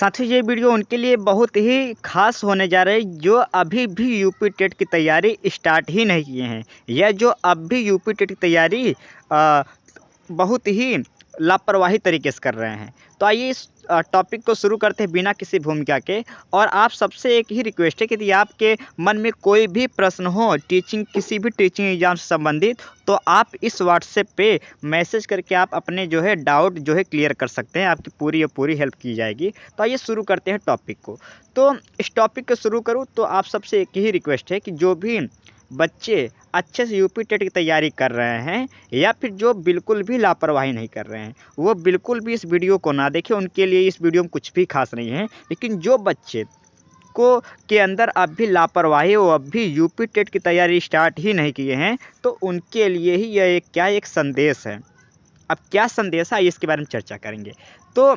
साथियों ये वीडियो उनके लिए बहुत ही खास होने जा रहा है जो अभी भी यूपी टेट की तैयारी स्टार्ट ही नहीं किए हैं या जो अब भी यूपी टेट की तैयारी बहुत ही लापरवाही तरीके से कर रहे हैं। तो आइए इस टॉपिक को शुरू करते हैं बिना किसी भूमिका के। और आप सबसे एक ही रिक्वेस्ट है कि यदि आपके मन में कोई भी प्रश्न हो किसी भी टीचिंग एग्जाम से संबंधित, तो आप इस व्हाट्सएप पे मैसेज करके आप अपने जो है डाउट जो है क्लियर कर सकते हैं। आपकी पूरी हेल्प की जाएगी। तो आइए शुरू करते हैं टॉपिक को। तो इस टॉपिक को शुरू करूँ तो आप सबसे एक ही रिक्वेस्ट है कि जो भी बच्चे अच्छे से यूपी टेट की तैयारी कर रहे हैं या फिर जो बिल्कुल भी लापरवाही नहीं कर रहे हैं, वो बिल्कुल भी इस वीडियो को ना देखें। उनके लिए इस वीडियो में कुछ भी खास नहीं है। लेकिन जो बच्चे को के अंदर अब भी लापरवाही वो अब भी यूपी टेट की तैयारी स्टार्ट ही नहीं किए हैं, तो उनके लिए ही यह एक संदेश है। अब क्या संदेश है इसके बारे में चर्चा करेंगे। तो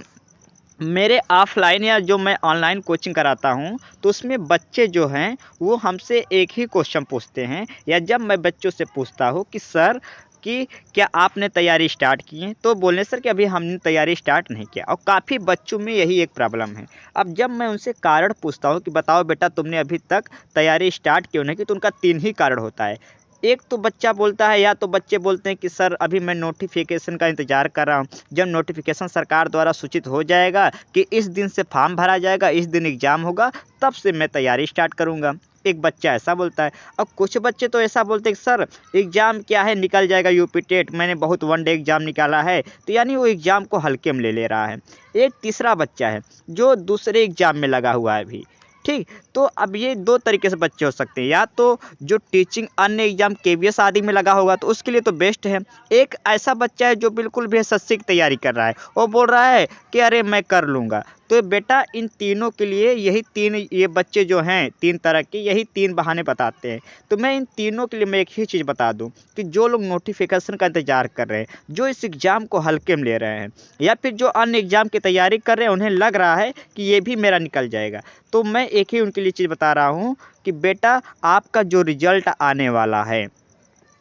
मेरे ऑफ़लाइन या जो मैं ऑनलाइन कोचिंग कराता हूँ, तो उसमें बच्चे जो हैं वो हमसे एक ही क्वेश्चन पूछते हैं, या जब मैं बच्चों से पूछता हूँ कि सर कि क्या आपने तैयारी स्टार्ट की है, तो बोलने सर कि अभी हमने तैयारी स्टार्ट नहीं किया। और काफ़ी बच्चों में यही एक प्रॉब्लम है। अब जब मैं उनसे कारण पूछता हूँ कि बताओ बेटा तुमने अभी तक तैयारी स्टार्ट क्यों नहीं की, तो उनका 3 ही कारण होता है। एक तो बच्चा बोलता है, या तो बच्चे बोलते हैं कि सर अभी मैं नोटिफिकेशन का इंतज़ार कर रहा हूँ। जब नोटिफिकेशन सरकार द्वारा सूचित हो जाएगा कि इस दिन से फॉर्म भरा जाएगा, इस दिन एग्ज़ाम होगा, तब से मैं तैयारी स्टार्ट करूँगा। एक बच्चा ऐसा बोलता है। और कुछ बच्चे तो ऐसा बोलते हैं कि सर एग्ज़ाम क्या है, निकल जाएगा यूपी टेट, मैंने बहुत वन डे एग्ज़ाम निकाला है। तो यानी वो एग्ज़ाम को हल्के में ले रहा है। एक तीसरा बच्चा है जो दूसरे एग्ज़ाम में लगा हुआ है अभी, ठीक। तो अब ये 2 तरीके से बच्चे हो सकते हैं। या तो जो टीचिंग अन्य एग्ज़ाम केवीएस आदि में लगा होगा तो उसके लिए तो बेस्ट है। एक ऐसा बच्चा है जो बिल्कुल भी एसएससी की तैयारी कर रहा है, वो बोल रहा है कि अरे मैं कर लूँगा। तो बेटा इन तीनों के लिए यही 3 ये बच्चे जो हैं 3 तरह के, यही 3 बहाने बताते हैं। तो मैं इन तीनों के लिए मैं एक ही चीज़ बता दूँ कि जो लोग नोटिफिकेशन का इंतज़ार कर रहे हैं, जो इस एग्ज़ाम को हल्के में ले रहे हैं, या फिर जो अन्य एग्ज़ाम की तैयारी कर रहे हैं, उन्हें लग रहा है कि ये भी मेरा निकल जाएगा, तो मैं एक ही उनके लिए चीज़ बता रहा हूँ कि बेटा आपका जो रिज़ल्ट आने वाला है,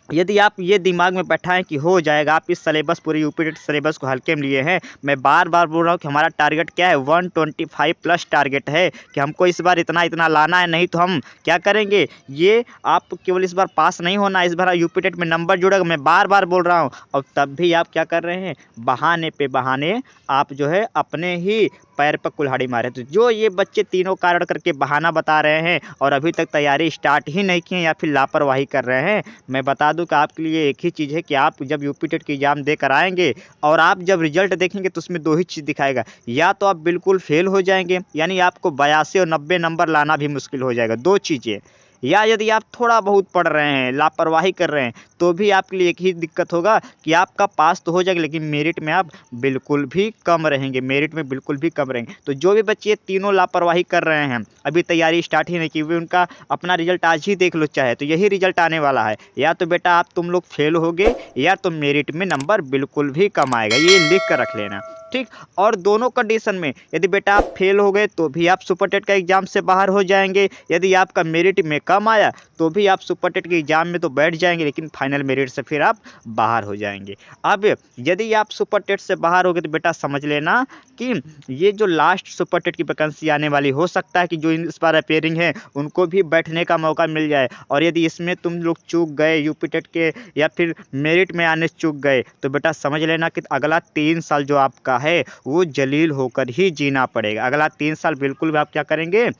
यदि आप ये दिमाग में बैठाएँ कि हो जाएगा, आप इस सिलेबस पूरे यूपी टेट सिलेबस को हल्के में लिए हैं। मैं बार-बार बोल रहा हूँ कि हमारा टारगेट क्या है, 125 प्लस टारगेट है कि हमको इस बार इतना-इतना लाना है, नहीं तो हम क्या करेंगे। ये आप केवल इस बार पास नहीं होना, इस बार यूपी टेट में नंबर जुड़ेगा, मैं बार-बार बोल रहा हूँ। और तब भी आप क्या कर रहे हैं, बहाने पे बहाने आप जो है अपने ही पैर पर कुल्हाड़ी मारे। तो जो ये बच्चे तीनों कारण करके बहाना बता रहे हैं और अभी तक तैयारी स्टार्ट ही नहीं की है या फिर लापरवाही कर रहे हैं, मैं बता दूं कि आपके लिए एक ही चीज़ है कि आप जब यूपी टेट की एग्ज़ाम देकर आएंगे और आप जब रिजल्ट देखेंगे तो उसमें 2 ही चीज़ दिखाएगा। या तो आप बिल्कुल फेल हो जाएंगे, यानी आपको 82 और 90 नंबर लाना भी मुश्किल हो जाएगा, 2 चीज़ें। या यदि आप थोड़ा बहुत पढ़ रहे हैं, लापरवाही कर रहे हैं, तो भी आपके लिए एक ही दिक्कत होगा कि आपका पास तो हो जाएगा, लेकिन मेरिट में आप बिल्कुल भी कम रहेंगे, मेरिट में बिल्कुल भी कम रहेंगे। तो जो भी बच्चे तीनों लापरवाही कर रहे हैं, अभी तैयारी स्टार्ट ही नहीं की हुई, उनका अपना रिजल्ट आज ही देख लो चाहे, तो यही रिजल्ट आने वाला है। या तो बेटा आप तुम लोग फेल होगे, या तो मेरिट में नंबर बिल्कुल भी कम आएगा, ये लिख कर रख लेना, ठीक। और दोनों कंडीशन में यदि बेटा आप फेल हो गए तो भी आप सुपर टेट का एग्ज़ाम से बाहर हो जाएंगे। यदि आपका मेरिट में कम आया तो भी आप सुपर टेट के एग्ज़ाम में तो बैठ जाएंगे, लेकिन फाइनल मेरिट से फिर आप बाहर हो जाएंगे। अब यदि आप सुपर टेट से बाहर हो गए तो बेटा समझ लेना कि ये जो लास्ट सुपर टेट की वैकेंसी आने वाली, हो सकता है कि जो इस बार अपेयरिंग है उनको भी बैठने का मौका मिल जाए। और यदि इसमें तुम लोग चूक गए यूपी टेट के या फिर मेरिट में आने से चूक गए, तो बेटा समझ लेना कि अगला 3 साल जो आपका है वो जलील होकर ही जीना पड़ेगा। अगला 3 साल बिल्कुल भी आप क्या करेंगे,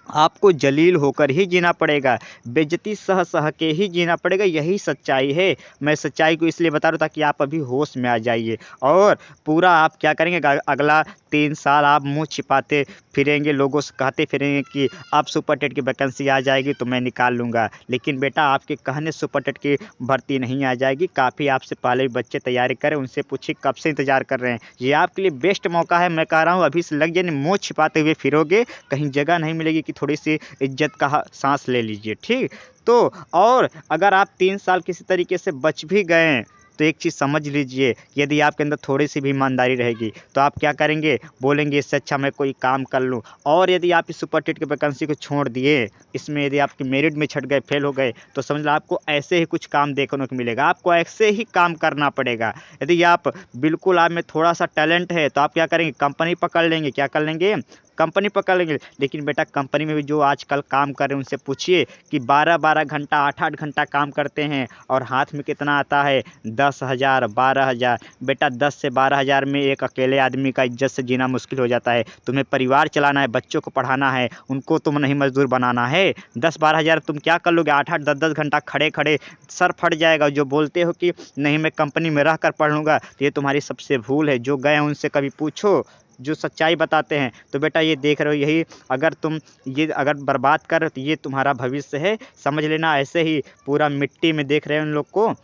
आपको जलील होकर ही जीना पड़ेगा, बेइज्जती सह सह के ही जीना पड़ेगा। यही सच्चाई है। मैं सच्चाई को इसलिए बता रहा हूँ ताकि आप अभी होश में आ जाइए। और पूरा आप क्या करेंगे, अगला 3 साल आप मुंह छिपाते फिरेंगे, लोगों से कहते फिरेंगे कि अब सुपर टेट की वैकेंसी आ जाएगी तो मैं निकाल लूँगा। लेकिन बेटा आपके कहने सुपर टेट की भर्ती नहीं आ जाएगी। काफ़ी आपसे पहले भी बच्चे तैयारी करें, उनसे पूछिए कब से इंतज़ार कर रहे हैं। ये आपके लिए बेस्ट मौका है। मैं कह रहा हूँ अभी से लग जाए, मुँह छिपाते हुए फिरोगे, कहीं जगह नहीं मिलेगी कि थोड़ी सी इज्जत का सांस ले लीजिए, ठीक। तो और अगर आप 3 साल किसी तरीके से बच भी गए तो एक चीज़ समझ लीजिए, यदि आपके अंदर थोड़ी सी भी ईमानदारी रहेगी तो आप क्या करेंगे, बोलेंगे इससे अच्छा मैं कोई काम कर लूँ। और यदि आप इस सुपर टेट की वैकेंसी को छोड़ दिए, इसमें यदि आपके मेरिट में छट गए, फेल हो गए, तो समझ लो आपको ऐसे ही कुछ काम देखने को मिलेगा, आपको ऐसे ही काम करना पड़ेगा। यदि आप बिल्कुल आप में थोड़ा सा टैलेंट है तो आप क्या करेंगे, कंपनी पकड़ लेंगे, क्या कर लेंगे, कंपनी पकड़ लेंगे। लेकिन बेटा कंपनी में भी जो आजकल काम कर रहे हैं उनसे पूछिए कि 12-12 घंटा 8-8 घंटा काम करते हैं और हाथ में कितना आता है, 10,000 12,000। बेटा 10 से 12,000 में एक अकेले आदमी का इज्जत से जीना मुश्किल हो जाता है। तुम्हें परिवार चलाना है, बच्चों को पढ़ाना है, उनको तुम नहीं मजदूर बनाना है। 10-12,000 तुम क्या कर लोगे, 8-8 10-10 घंटा खड़े खड़े सर फट जाएगा। जो बोलते हो कि नहीं मैं कंपनी में रह कर पढ़ लूँगा, तो ये तुम्हारी सबसे भूल है। जो गए हैं उनसे कभी पूछो, जो सच्चाई बताते हैं। तो बेटा ये देख रहे हो, यही अगर तुम ये अगर बर्बाद कर रहे हो तो ये तुम्हारा भविष्य है, समझ लेना। ऐसे ही पूरा मिट्टी में देख रहे हैं उन लोग को,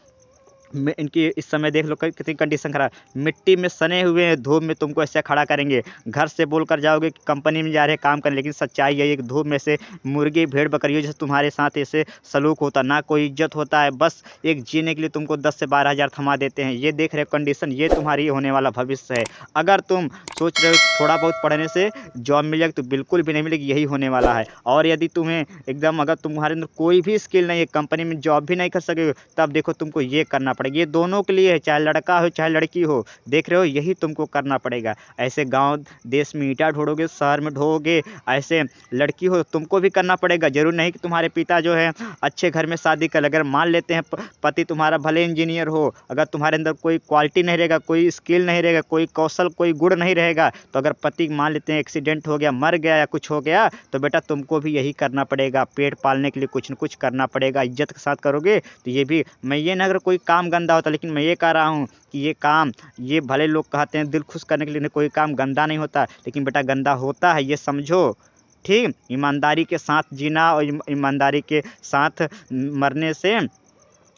इनकी इस समय देख लो कितनी कंडीशन खराब, मिट्टी में सने हुए हैं, धूप में तुमको ऐसे खड़ा करेंगे। घर से बोल कर जाओगे कि कंपनी में जा रहे काम करने, लेकिन सच्चाई है एक धूप में से मुर्गी भेड़ बकरियों जैसे तुम्हारे साथ ऐसे सलूक होता, ना कोई इज्जत होता है, बस एक जीने के लिए तुमको 10 से 12,000 थमा देते हैं। ये देख रहे हो कंडीशन, ये तुम्हारी होने वाला भविष्य है। अगर तुम सोच रहे हो थोड़ा बहुत पढ़ने से जॉब मिल जाएगी, तो बिल्कुल भी नहीं मिलेगी, यही होने वाला है। और यदि तुम्हें एकदम अगर तुम्हारे अंदर कोई भी स्किल नहीं है, कंपनी में जॉब भी नहीं कर सके, तब देखो तुमको ये करना पड़ेगा। ये दोनों के लिए है, चाहे लड़का हो चाहे लड़की हो, देख रहे हो यही तुमको करना पड़ेगा। ऐसे गांव देश में ईंटा ढोड़ोगे, शहर में ढोओगे, ऐसे लड़की हो तुमको भी करना पड़ेगा। जरूर नहीं कि तुम्हारे पिता जो है अच्छे घर में शादी कर, अगर मान लेते हैं पति तुम्हारा भले इंजीनियर हो, अगर तुम्हारे अंदर कोई क्वालिटी नहीं रहेगा, कोई स्किल नहीं रहेगा, कोई कौशल कोई गुण नहीं रहेगा, तो अगर पति मान लेते हैं एक्सीडेंट हो गया, मर गया या कुछ हो गया, तो बेटा तुमको भी यही करना पड़ेगा। पेट पालने के लिए कुछ न कुछ करना पड़ेगा। इज्जत के साथ करोगे तो ये भी, मैं ये ना अगर कोई काम गंदा होता, लेकिन मैं ये कह रहा हूँ कि ये काम, ये भले लोग कहते हैं दिल खुश करने के लिए, कोई काम गंदा नहीं होता, लेकिन बेटा गंदा होता है, ये समझो। ठीक, ईमानदारी के साथ जीना और ईमानदारी के साथ मरने से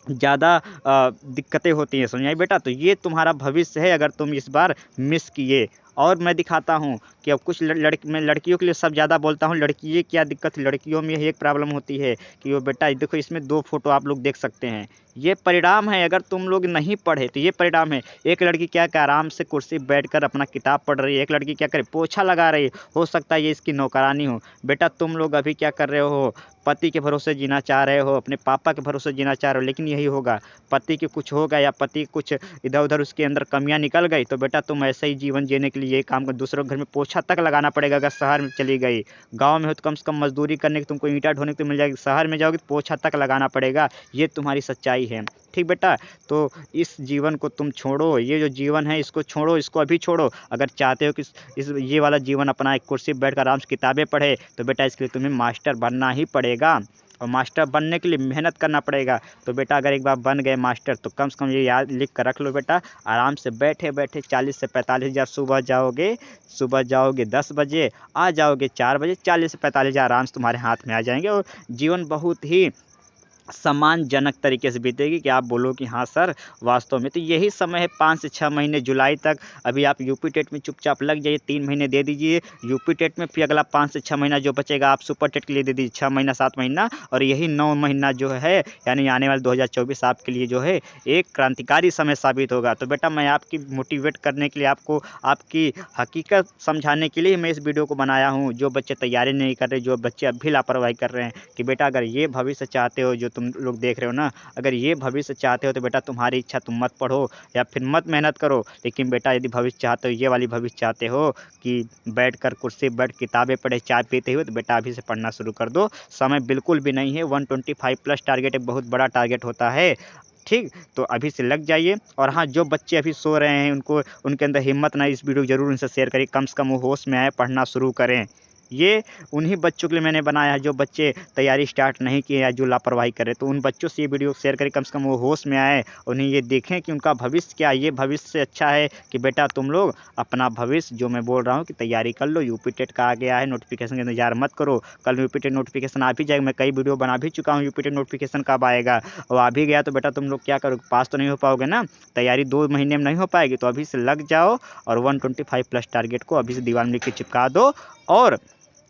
ज़्यादा दिक्कतें होती हैं, समझ आई बेटा। तो ये तुम्हारा भविष्य है अगर तुम इस बार मिस किए। और मैं दिखाता हूँ कि अब कुछ मैं लड़कियों के लिए सब ज़्यादा बोलता हूँ। लड़की ये क्या दिक्कत है, लड़कियों में यही एक प्रॉब्लम होती है कि वो बेटा देखो इसमें 2 फोटो आप लोग देख सकते हैं, ये परिणाम है। अगर तुम लोग नहीं पढ़े तो ये परिणाम है। एक लड़की क्या कर आराम से कुर्सी बैठकर अपना किताब पढ़ रही है, एक लड़की क्या करे पोछा लगा रही है। हो सकता है ये इसकी नौकरानी हो। बेटा तुम लोग अभी क्या कर रहे हो, पति के भरोसे जीना चाह रहे हो, अपने पापा के भरोसे जीना चाह रहे हो, लेकिन यही होगा, पति के कुछ होगा या पति कुछ इधर उधर उसके अंदर कमियां निकल गई, तो बेटा तुम ऐसे ही जीवन जीने के लिए ये काम कर, दूसरों के घर में पोछा तक लगाना पड़ेगा। अगर शहर में चली गई, गांव में हो तो कम से कम मजदूरी करने की तुमको ईंटा ढोने को मिल जाएगी, शहर में जाओगे तो पोछा तक लगाना पड़ेगा। ये तुम्हारी सच्चाई है, ठीक बेटा। तो इस जीवन को तुम छोड़ो, ये जो जीवन है इसको छोड़ो, इसको अभी छोड़ो। अगर चाहते हो कि इस ये वाला जीवन अपना, एक कुर्सी बैठकर आराम से किताबें पढ़े, तो बेटा इसके लिए तुम्हें मास्टर बनना ही पड़ेगा। और मास्टर बनने के लिए मेहनत करना पड़ेगा। तो बेटा अगर एक बार बन गए मास्टर, तो कम से कम ये याद लिख कर रख लो बेटा, आराम से बैठे बैठे 40 से 45,000 सुबह जाओगे 10 बजे, आ जाओगे 4 बजे, 40 से 45,000 आराम से तुम्हारे हाथ में आ जाएंगे और जीवन बहुत ही सम्मानजनक तरीके से बीतेगी कि आप बोलो कि हाँ सर वास्तव में। तो यही समय है 5 से 6 महीने जुलाई तक। अभी आप यूपी टेट में चुपचाप लग जाइए, 3 महीने दे दीजिए यूपी टेट में, फिर अगला 5 से 6 महीना जो बचेगा आप सुपर टेट के लिए दे दीजिए, 6 महीना 7 महीना, और यही 9 महीना जो है यानी आने वाले 2024 आपके लिए जो है एक क्रांतिकारी समय साबित होगा। तो बेटा मैं आपकी मोटिवेट करने के लिए, आपको आपकी हकीकत समझाने के लिए मैं इस वीडियो को बनाया हूँ। जो बच्चे तैयारी नहीं कर रहे, जो बच्चे अब भी लापरवाही कर रहे हैं, कि बेटा अगर ये भविष्य चाहते हो जो तुम लोग देख रहे हो ना, अगर ये भविष्य चाहते हो तो बेटा तुम्हारी इच्छा, तुम मत पढ़ो या फिर मत मेहनत करो। लेकिन बेटा यदि भविष्य चाहते हो, ये वाली भविष्य चाहते हो कि बैठकर कुर्सी बैठ किताबें पढ़े चाय पीते हुए, तो बेटा अभी से पढ़ना शुरू कर दो। समय बिल्कुल भी नहीं है, 125 प्लस टारगेट एक बहुत बड़ा टारगेट होता है, ठीक। तो अभी से लग जाइए। और हाँ, जो बच्चे अभी सो रहे हैं उनको, उनके अंदर हिम्मत ना, इस वीडियो जरूर उनसे शेयर करिए, कम से कम वो होश में आए, पढ़ना शुरू करें। ये उन्हीं बच्चों के लिए मैंने बनाया है जो बच्चे तैयारी स्टार्ट नहीं किए या जो लापरवाही करें। तो उन बच्चों से ये वीडियो शेयर करें, कम से कम वो होश में आए, उन्हें ये देखें कि उनका भविष्य क्या है। ये भविष्य से अच्छा है कि बेटा तुम लोग अपना भविष्य, जो मैं बोल रहा हूँ कि तैयारी कर लो। यूपी टेट का आ गया है, नोटिफिकेशन का इंतजार मत करो, कल यूपी टेट नोटिफिकेशन आ भी जाएगा। मैं कई वीडियो बना भी चुका हूँ यूपी टेट नोटिफिकेशन कब आएगा, और आ भी गया तो बेटा तुम लोग क्या करोगे, पास तो नहीं हो पाओगे ना, तैयारी 2 महीने में नहीं हो पाएगी। तो अभी से लग जाओ और 125 प्लस टारगेट को अभी से दीवार में लिख के चिपका दो। और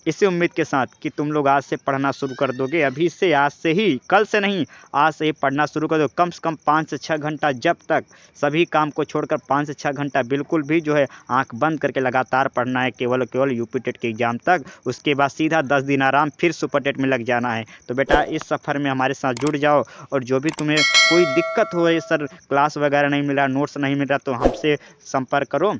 इसी उम्मीद के साथ कि तुम लोग आज से पढ़ना शुरू कर दोगे। अभी से, आज से ही, कल से नहीं, आज से ही पढ़ना शुरू कर दो। कम से कम 5 से 6 घंटा, जब तक सभी काम को छोड़कर 5 से 6 घंटा बिल्कुल भी जो है आंख बंद करके लगातार पढ़ना है, केवल और केवल यूपी टेट के एग्ज़ाम तक। उसके बाद सीधा 10 दिन आराम, फिर सुपर टेट में लग जाना है। तो बेटा इस सफ़र में हमारे साथ जुड़ जाओ, और जो भी तुम्हें कोई दिक्कत हो, सर क्लास वगैरह नहीं मिला, नोट्स नहीं मिल रहा, तो हमसे संपर्क करो।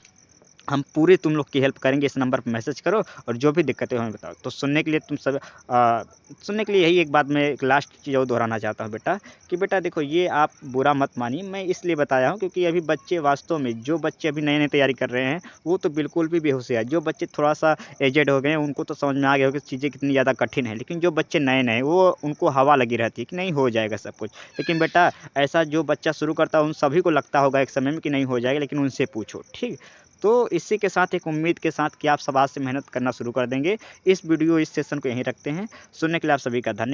हम पूरी तुम लोग की हेल्प करेंगे। इस नंबर पर मैसेज करो और जो भी दिक्कतें हो हमें बताओ। तो सुनने के लिए सुनने के लिए यही एक बात मैं एक लास्ट चीज़ और दोहराना चाहता हूँ बेटा, कि बेटा देखो, ये आप बुरा मत मानिए, मैं इसलिए बताया हूँ क्योंकि अभी बच्चे वास्तव में, जो बच्चे अभी नई नई तैयारी कर रहे हैं वो तो बिल्कुल भी बेहोशियार है। जो बच्चे थोड़ा सा एजेड हो गए हैं उनको तो समझ में आ गया होगा कि चीज़ें कितनी ज़्यादा कठिन है, लेकिन जो बच्चे नए नए, वो उनको हवा लगी रहती है कि नहीं हो जाएगा सब कुछ। लेकिन बेटा ऐसा जो बच्चा शुरू करता है उन सभी को लगता होगा एक समय में कि नहीं हो जाएगा, लेकिन उनसे पूछो, ठीक। तो इसी के साथ, एक उम्मीद के साथ कि आप सब आज से मेहनत करना शुरू कर देंगे, इस सेशन को यहीं रखते हैं। सुनने के लिए आप सभी का धन्यवाद।